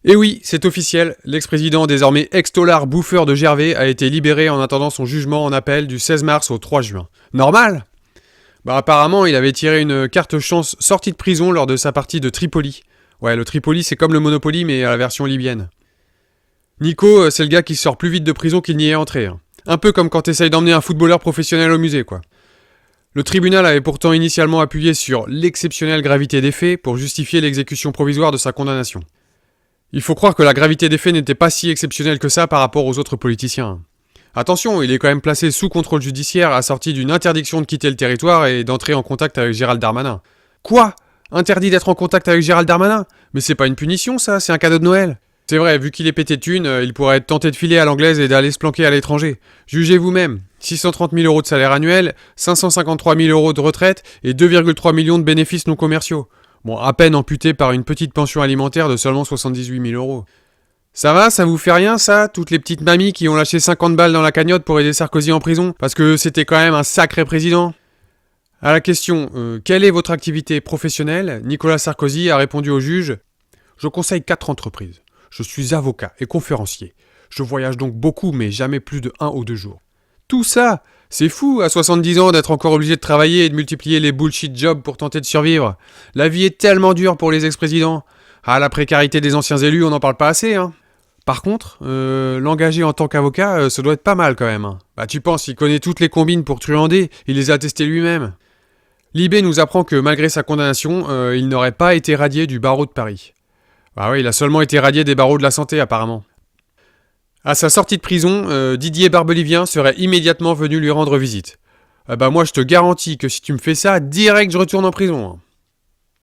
Et oui, c'est officiel, l'ex-président désormais ex-tolard bouffeur de Gervais a été libéré en attendant son jugement en appel du 16 mars au 3 juin. Normal ? Bah apparemment, il avait tiré une carte chance sortie de prison lors de sa partie de Tripoli. Ouais, le Tripoli c'est comme le Monopoly mais à la version libyenne. Nico, c'est le gars qui sort plus vite de prison qu'il n'y est entré. Hein. Un peu comme quand t'essayes d'emmener un footballeur professionnel au musée, quoi. Le tribunal avait pourtant initialement appuyé sur l'exceptionnelle gravité des faits pour justifier l'exécution provisoire de sa condamnation. Il faut croire que la gravité des faits n'était pas si exceptionnelle que ça par rapport aux autres politiciens. Attention, il est quand même placé sous contrôle judiciaire assorti d'une interdiction de quitter le territoire et d'entrer en contact avec Gérald Darmanin. Quoi ? Interdit d'être en contact avec Gérald Darmanin ? Mais c'est pas une punition ça, c'est un cadeau de Noël. C'est vrai, vu qu'il est pété de thunes, il pourrait être tenté de filer à l'anglaise et d'aller se planquer à l'étranger. Jugez vous-même, 630 000 euros de salaire annuel, 553 000 euros de retraite et 2,3 millions de bénéfices non commerciaux. Bon, à peine amputé par une petite pension alimentaire de seulement 78 000 euros. Ça va, ça vous fait rien ça, toutes les petites mamies qui ont lâché 50 balles dans la cagnotte pour aider Sarkozy en prison, parce que c'était quand même un sacré président. À la question « Quelle est votre activité professionnelle ?», Nicolas Sarkozy a répondu au juge « Je conseille 4 entreprises. Je suis avocat et conférencier. Je voyage donc beaucoup, mais jamais plus de 1 ou 2 jours. » Tout ça, c'est fou à 70 ans d'être encore obligé de travailler et de multiplier les bullshit jobs pour tenter de survivre. La vie est tellement dure pour les ex-présidents. Ah, la précarité des anciens élus, on n'en parle pas assez, hein. Par contre, l'engager en tant qu'avocat, ça doit être pas mal quand même. Hein. Bah tu penses, il connaît toutes les combines pour truander, il les a testées lui-même. Libé nous apprend que malgré sa condamnation, il n'aurait pas été radié du barreau de Paris. Bah oui, il a seulement été radié des barreaux de la santé apparemment. À sa sortie de prison, Didier Barbelivien serait immédiatement venu lui rendre visite. Bah moi je te garantis que si tu me fais ça, direct je retourne en prison. Hein.